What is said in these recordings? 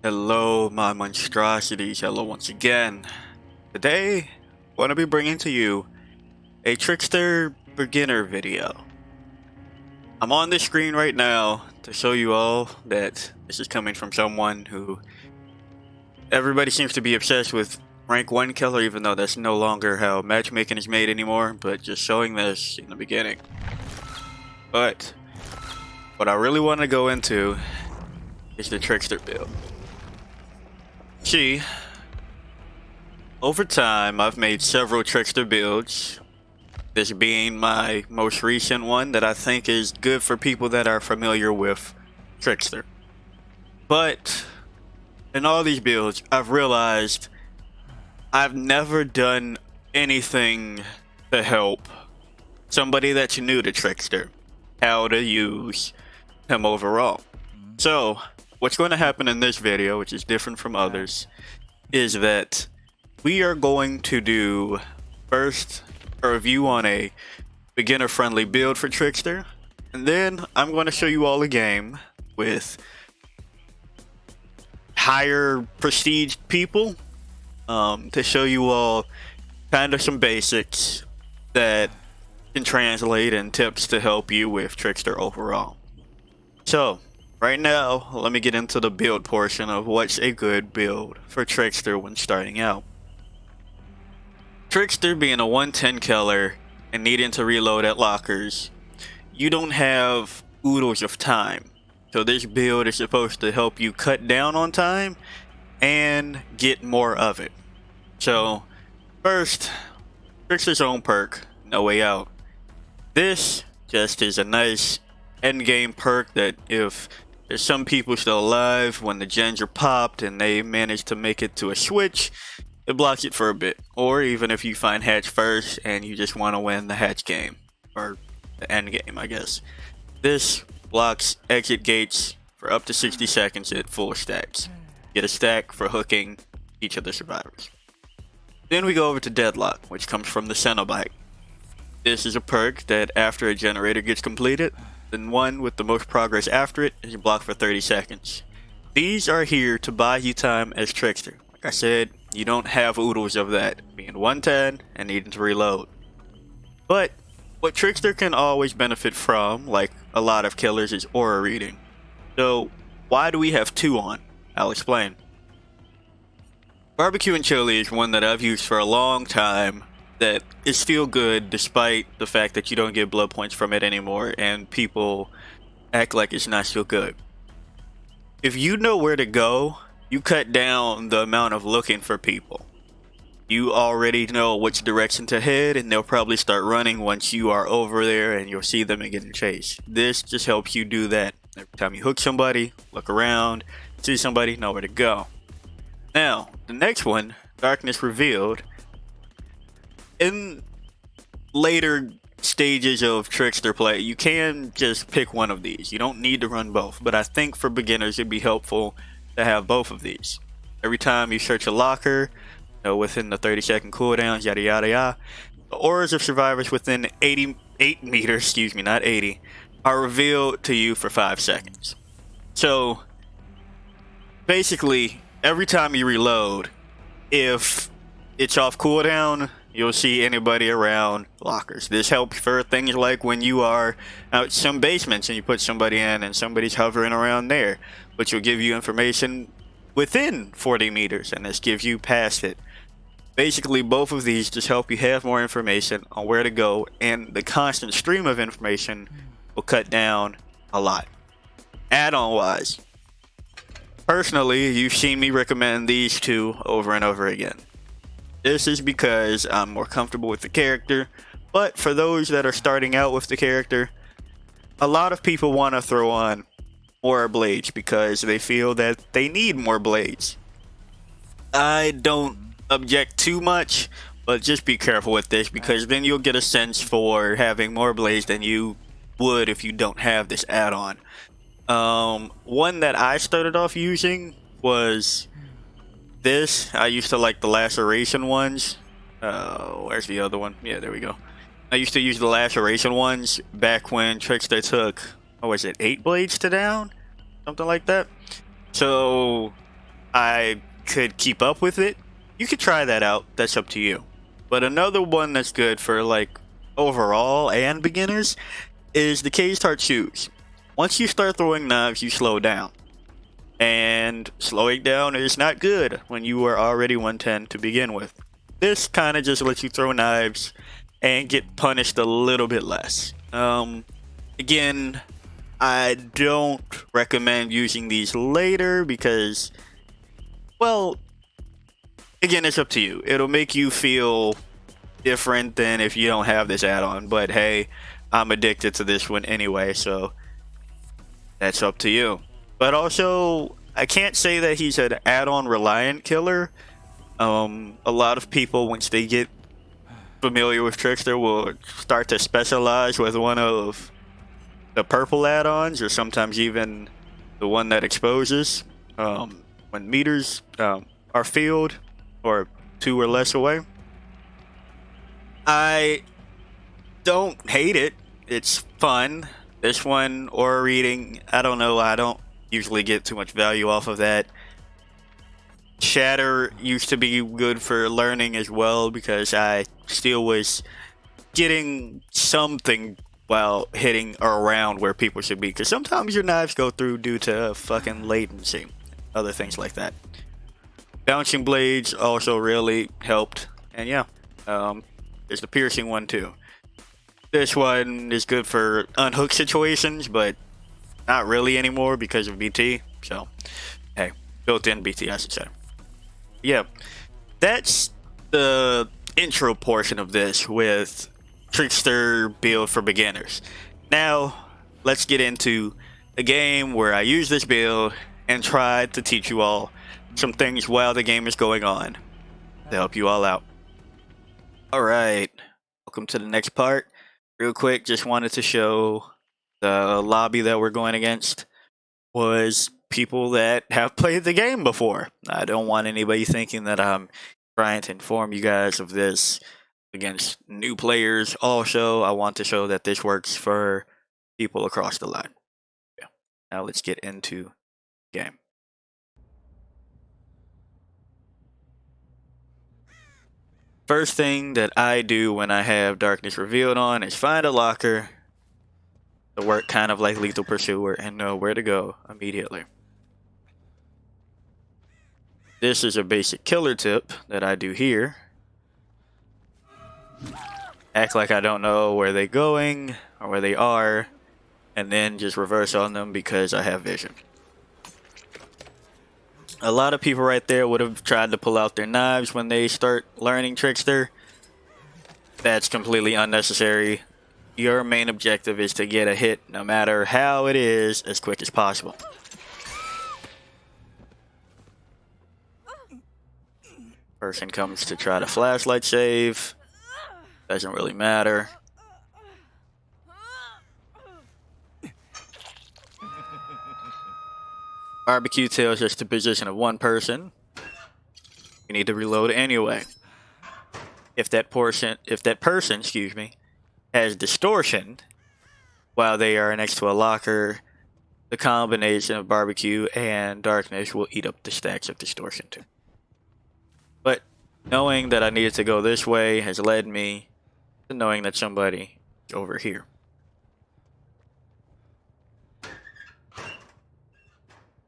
Hello, my monstrosities. Hello once again. Today, I want to be bringing to you a Trickster beginner video. I'm on the screen right now to show you all that this is coming from someone who everybody seems to be obsessed with rank 1 killer, even though that's no longer how matchmaking is made anymore, but just showing this in the beginning. But what I really want to go into is the Trickster build. See, over time, I've made several Trickster builds, this being my most recent one that I think is good for people that are familiar with Trickster. But in all these builds, I've realized I've never done anything to help somebody that's new to Trickster, how to use him overall. So, what's going to happen in this video, which is different from others, is that we are going to do first a review on a beginner friendly build for Trickster, and then I'm going to show you all a game with higher prestige people to show you all kind of some basics that can translate and tips to help you with Trickster overall. So, right now, let me get into the build portion of what's a good build for Trickster when starting out. Trickster being a 110 killer and needing to reload at lockers, you don't have oodles of time. So this build is supposed to help you cut down on time and get more of it. So, first, Trickster's own perk, No Way Out. This just is a nice endgame perk that if there's some people still alive when the gens are popped and they manage to make it to a switch, it blocks it for a bit. Or even if you find hatch first and you just want to win the hatch game, or the end game, I guess. This blocks exit gates for up to 60 seconds at full stacks. Get a stack for hooking each of the survivors. Then we go over to Deadlock, which comes from the Cenobite. This is a perk that after a generator gets completed, the one with the most progress after it is blocked for 30 seconds. These are here to buy you time as Trickster. Like I said, you don't have oodles of that, being 110 and needing to reload. But what Trickster can always benefit from, like a lot of killers, is aura reading. So why do we have 2 on? I'll explain. Barbecue and chili is one that I've used for a long time that is still good despite the fact that you don't get blood points from it anymore and people act like it's not still good. If you know where to go, you cut down the amount of looking for people. You already know which direction to head and they'll probably start running once you are over there and you'll see them and get in chase. This just helps you do that. Every time you hook somebody, look around, see somebody, know where to go. Now, the next one, Darkness Revealed. In later stages of Trickster play, you can just pick one of these. You don't need to run both, but I think for beginners it'd be helpful to have both of these. Every time you search a locker, within the 30-second cooldowns, yada yada yada, the auras of survivors within 8 meters, not 80, are revealed to you for 5 seconds. So, basically, every time you reload, if it's off cooldown, you'll see anybody around lockers. This helps for things like when you are out some basements and you put somebody in and somebody's hovering around there, which will give you information within 40 meters and this gives you past it. Basically, both of these just help you have more information on where to go, and the constant stream of information will cut down a lot. Add-on wise, personally, you've seen me recommend these 2 over and over again. This is because I'm more comfortable with the character, but for those that are starting out with the character, a lot of people want to throw on more blades because they feel that they need more blades. I don't object too much, but just be careful with this because then you'll get a sense for having more blades than you would if you don't have this add-on. One that I started off using was this. I used to like the laceration ones. Where's the other one? Yeah, there we go. I used to use the laceration ones back when Trickster took, what was it, 8 blades to down? Something like that. So I could keep up with it, you could try that out. That's up to you. But another one that's good for like overall and beginners is the caged heart shoes. Once you start throwing knives, you slow down. And slowing down is not good when you are already 110 to begin with. This kind of just lets you throw knives and get punished a little bit less. Again, I don't recommend using these later because, well, again, it's up to you. It'll make you feel different than if you don't have this add-on. But hey, I'm addicted to this one anyway, so that's up to you. But also, I can't say that he's an add-on reliant killer. A lot of people, once they get familiar with Trickster, will start to specialize with one of the purple add-ons, or sometimes even the one that exposes when meters are filled or 2 or less away. I don't hate it. It's fun. This one, aura reading, I don't know. I don't usually get too much value off of that. Shatter used to be good for learning as well because I still was getting something while hitting around where people should be. Because sometimes your knives go through due to fucking latency, other things like that. Bouncing blades also really helped. And yeah, there's the piercing one too. This one is good for unhook situations, but not really anymore because of BT. So, hey, built-in BT, I should say. Yeah, that's the intro portion of this with Trickster build for beginners. Now, let's get into a game where I use this build and try to teach you all some things while the game is going on to help you all out. Alright, welcome to the next part. Real quick, just wanted to show the lobby that we're going against was people that have played the game before. I don't want anybody thinking that I'm trying to inform you guys of this against new players. Also, I want to show that this works for people across the line. Yeah. Now let's get into the game. First thing that I do when I have darkness revealed on is find a locker to work kind of like Lethal Pursuer and know where to go immediately. This is a basic killer tip that I do here. Act like I don't know where they're going or where they are, and then just reverse on them because I have vision. A lot of people right there would have tried to pull out their knives when they start learning Trickster. That's completely unnecessary. Your main objective is to get a hit, no matter how it is, as quick as possible. Person comes to try to flashlight save. Doesn't really matter. Barbecue tells us the position of one person. You need to reload anyway. If that person, excuse me, has distortion while they are next to a locker, the combination of barbecue and darkness will eat up the stacks of distortion too. But knowing that I needed to go this way has led me to knowing that somebody is over here.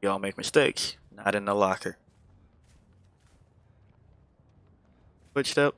Y'all make mistakes, not in the locker. Switched up.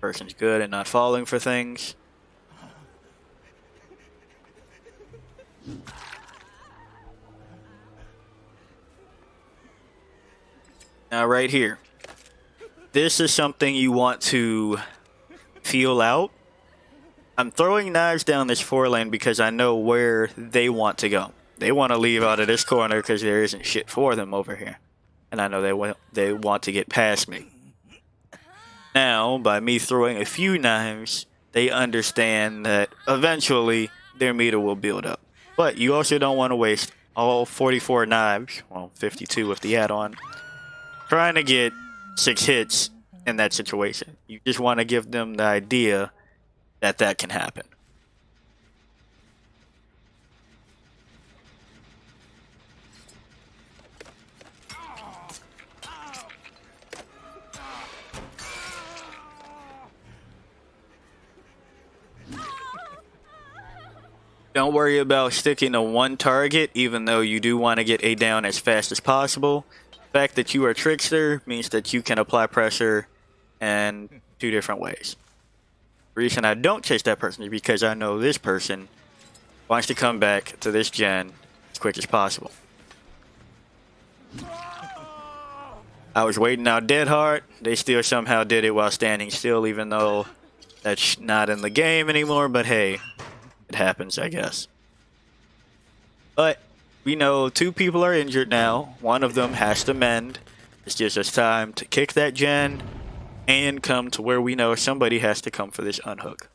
Person's good at not falling for things. Now right here, this is something you want to feel out. I'm throwing knives down this 4-lane because I know where they want to go. They want to leave out of this corner because there isn't shit for them over here. And I know they want to get past me. Now, by me throwing a few knives, they understand that eventually their meter will build up. But you also don't want to waste all 44 knives, well, 52 with the add-on, trying to get 6 hits in that situation. You just want to give them the idea that that can happen. Don't worry about sticking to one target, even though you do want to get A down as fast as possible. The fact that you are Trickster means that you can apply pressure in two different ways. The reason I don't chase that person is because I know this person wants to come back to this gen as quick as possible. I was waiting out dead hard. They still somehow did it while standing still, even though that's not in the game anymore. But hey, it happens, I guess. But we know two people are injured now. One of them has to mend. This gives us time to kick that gen and come to where we know somebody has to come for this unhook.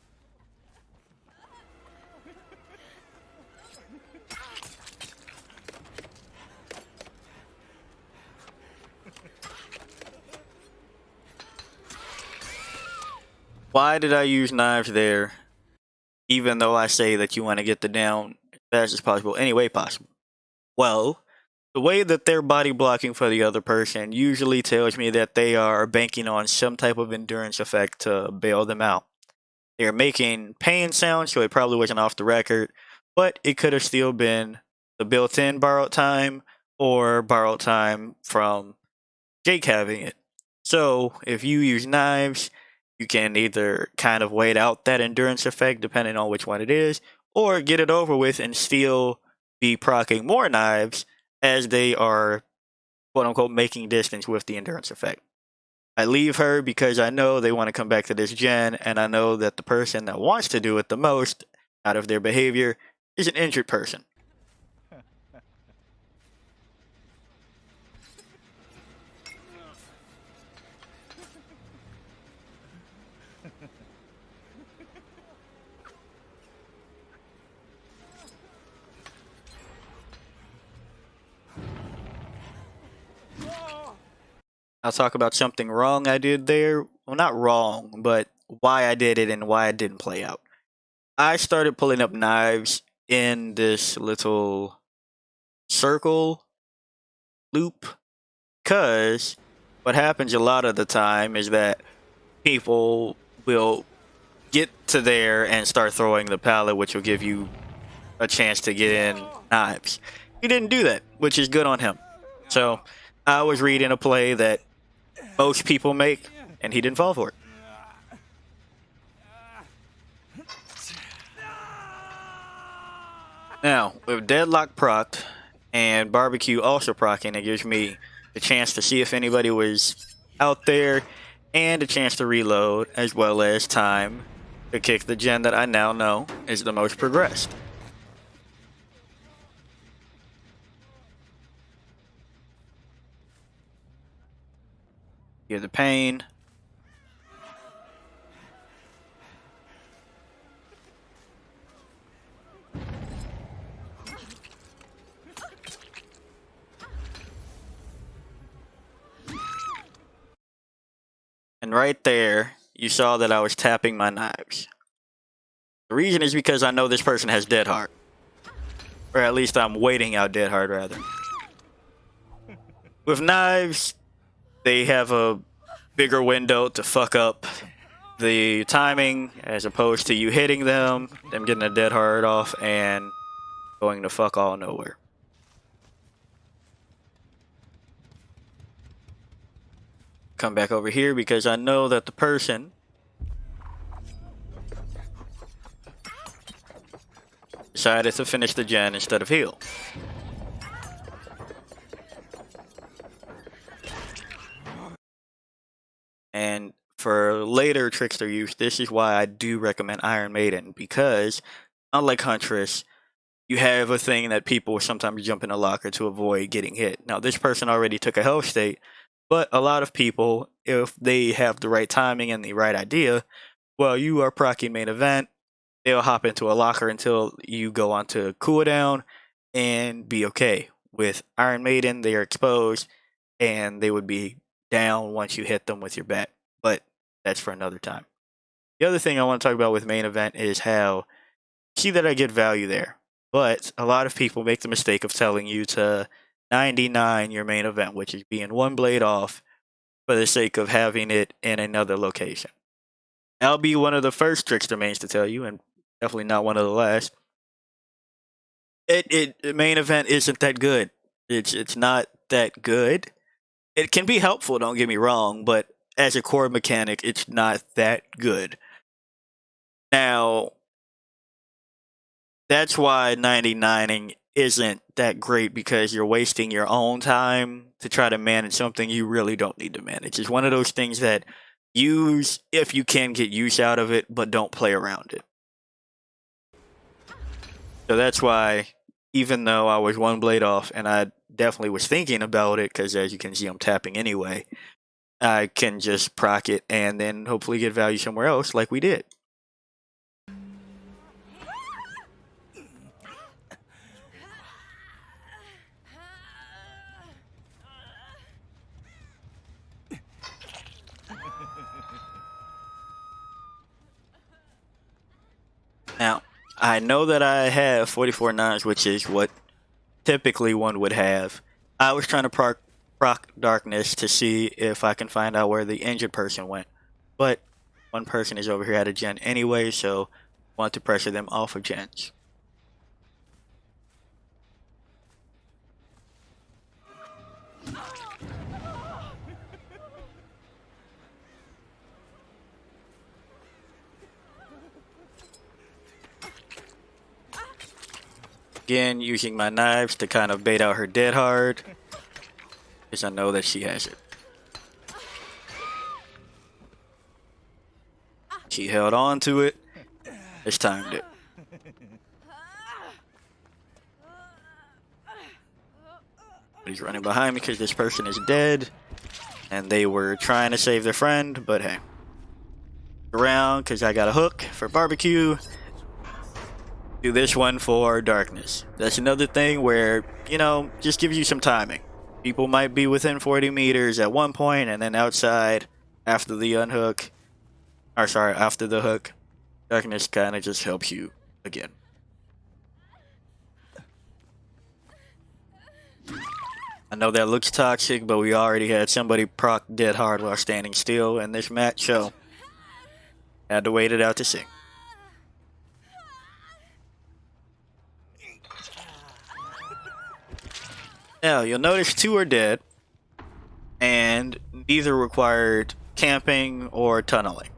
Why did I use knives there? Even though I say that you want to get the down as fast as possible, any way possible. Well, the way that they're body blocking for the other person usually tells me that they are banking on some type of endurance effect to bail them out. They're making pain sounds, so it probably wasn't off the record, but it could have still been the built-in borrowed time or borrowed time from Jake having it. So if you use knives, you can either kind of wait out that endurance effect, depending on which one it is, or get it over with and still be proccing more knives as they are, quote unquote, making distance with the endurance effect. I leave her because I know they want to come back to this gen, and I know that the person that wants to do it the most out of their behavior is an injured person. I'll talk about something wrong I did there. Well, not wrong, but why I did it and why it didn't play out. I started pulling up knives in this little circle loop because what happens a lot of the time is that people will get to there and start throwing the pallet, which will give you a chance to get in knives. He didn't do that, which is good on him. So I was reading a play that most people make, and he didn't fall for it. Now, with Deadlock procced and Barbecue also proccing, it gives me the chance to see if anybody was out there and a chance to reload, as well as time to kick the gen that I now know is the most progressed. Hear the pain. And right there, you saw that I was tapping my knives. The reason is because I know this person has dead hard. Or at least I'm waiting out dead hard, rather. With knives, they have a bigger window to fuck up the timing as opposed to you hitting them getting a dead hard off, and going to fuck all nowhere. Come back over here because I know that the person decided to finish the gen instead of heal. And for later Trickster use, this is why I do recommend Iron Maiden, because unlike Huntress, you have a thing that people sometimes jump in a locker to avoid getting hit. Now, this person already took a health state, but a lot of people, if they have the right timing and the right idea, while you are proccing main event, they'll hop into a locker until you go onto cooldown and be okay. With Iron Maiden, they are exposed and they would be down once you hit them with your bat. But that's for another time. The other thing I want to talk about with main event is how, see that I get value there, but a lot of people make the mistake of telling you to 99 your main event, which is being one blade off for the sake of having it in another location. I'll be one of the first Trickster mains to tell you, and definitely not one of the last. Main event isn't that good. It's not that good. It can be helpful, don't get me wrong, but as a core mechanic, it's not that good. Now, that's why 99ing isn't that great, because you're wasting your own time to try to manage something you really don't need to manage. It's one of those things that use if you can get use out of it, but don't play around it. So that's why, even though I was one blade off and I definitely was thinking about it, because as you can see, I'm tapping anyway, I can just proc it and then hopefully get value somewhere else like we did. Now, I know that I have 44 nines, which is what typically one would have. I was trying to proc darkness to see if I can find out where the injured person went. But one person is over here at a gen anyway, so I want to pressure them off of gens. Again, using my knives to kind of bait out her dead hard, because I know that she has it. She held on to it. It's timed it. He's running behind me because this person is dead, and they were trying to save their friend, but hey. Around, because I got a hook for barbecue. Do this one for darkness. That's another thing where, you know, just gives you some timing. People might be within 40 meters at one point, and then outside after the unhook, or sorry, after the hook, darkness kind of just helps you again. I know that looks toxic, but we already had somebody proc dead hard while standing still in this match, so had to wait it out to see. Now, you'll notice two are dead, and neither required camping or tunneling.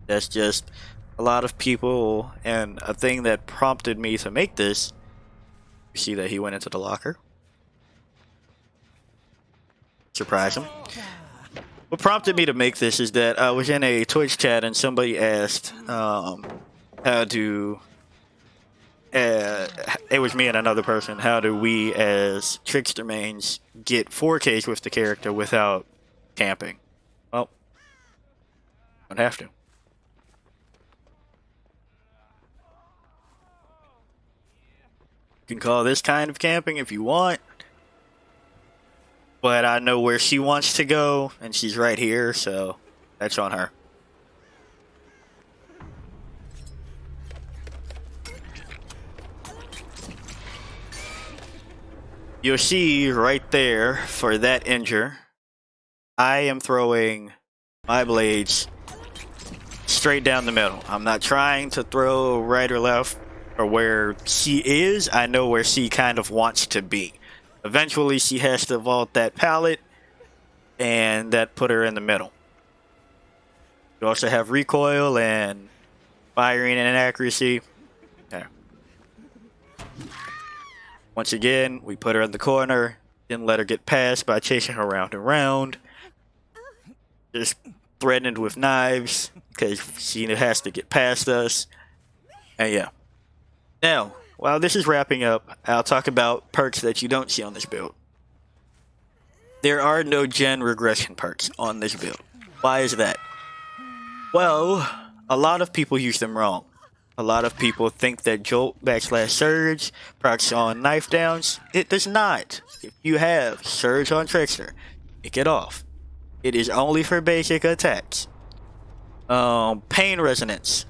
That's just a lot of people, and a thing that prompted me to make this. You see that he went into the locker. Surprise him. What prompted me to make this is that I was in a Twitch chat and somebody asked how to... it was me and another person. How do we, as Trickster mains, get 4Ks with the character without camping? Well, don't have to. You can call this kind of camping if you want, but I know where she wants to go, and she's right here, so that's on her. You'll see right there, for that injure, I am throwing my blades straight down the middle. I'm not trying to throw right or left or where she is. I know where she kind of wants to be. Eventually, she has to vault that pallet, and that put her in the middle. You also have recoil and firing and accuracy. There. Once again, we put her in the corner, didn't let her get past by chasing her round and round. Just threatened with knives, because she has to get past us. And yeah. Now, while this is wrapping up, I'll talk about perks that you don't see on this build. There are no gen regression perks on this build. Why is that? Well, a lot of people use them wrong. A lot of people think that Jolt / Surge procs on knife downs. It does not. If you have Surge on Trickster, pick it off. It is only for basic attacks. Pain Resonance.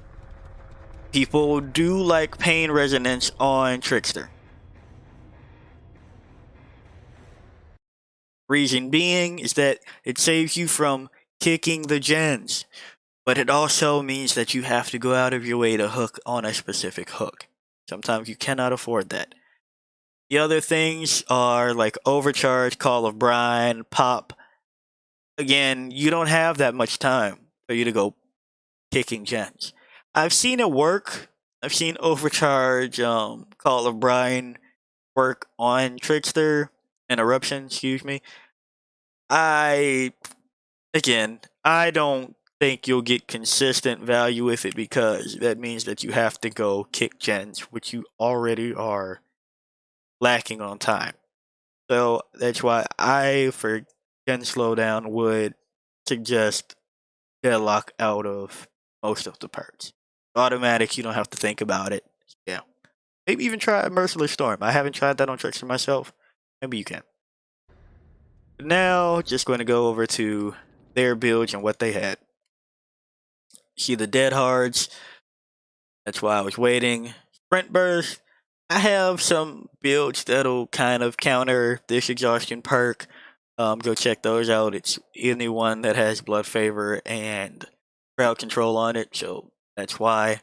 People do like Pain Resonance on Trickster. Reason being is that it saves you from kicking the gens. But it also means that you have to go out of your way to hook on a specific hook. Sometimes you cannot afford that. The other things are like Overcharge, Call of Brine, Pop. Again, you don't have that much time for you to go kicking gens. I've seen it work. I've seen Overcharge, Call of Brine work on Trickster and Eruption, excuse me. I I don't think you'll get consistent value with it because that means that you have to go kick gens, which you already are lacking on time. So that's why I, for gen slowdown, would suggest deadlock out of most of the perks. Automatic, you don't have to think about it. Yeah. Maybe even try Merciless Storm. I haven't tried that on Trickster myself. Maybe you can. Now, just going to go over to their builds and what they had. See the Dead Hards. That's why I was waiting. Sprint Burst. I have some builds that'll kind of counter this exhaustion perk. Go check those out. It's anyone that has Blood Favor and Crowd Control on it, so that's why.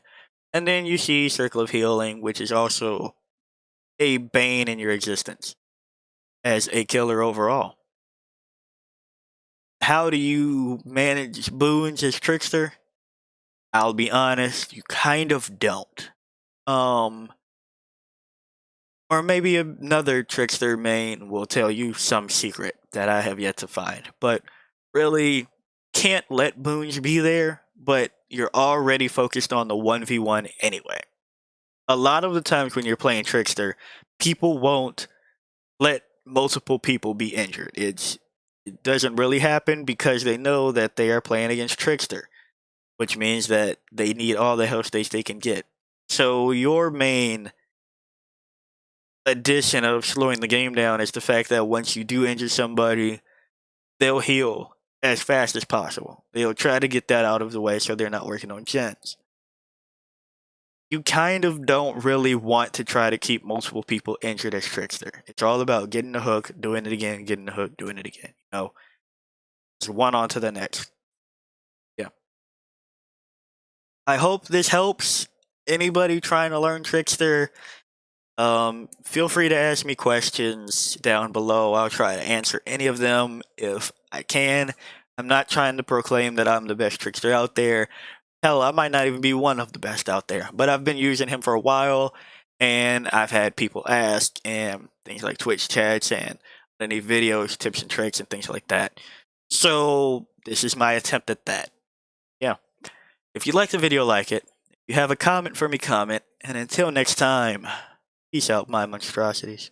And then you see Circle of Healing, which is also a bane in your existence as a killer overall. How do you manage boons as Trickster? I'll be honest, you kind of don't. Or maybe another Trickster main will tell you some secret that I have yet to find. But really, can't let boons be there, but you're already focused on the 1v1 anyway. A lot of the times when you're playing Trickster, people won't let multiple people be injured. It doesn't really happen because they know that they are playing against Trickster, which means that they need all the health states they can get. So your main addition of slowing the game down is the fact that once you do injure somebody, they'll heal as fast as possible. They'll try to get that out of the way so they're not working on gens. You kind of don't really want to try to keep multiple people injured as Trickster. It's all about getting the hook, doing it again, getting the hook, doing it again. You know, it's one on to the next. Yeah. I hope this helps anybody trying to learn Trickster. Feel free to ask me questions down below. I'll try to answer any of them if I can. I'm not trying to proclaim that I'm the best Trickster out there. Hell, I might not even be one of the best out there, but I've been using him for a while, and I've had people ask, and things like Twitch chats and any videos, tips and tricks, and things like that. So, this is my attempt at that. Yeah. If you like the video, like it. If you have a comment for me, comment. And until next time, peace out, my monstrosities.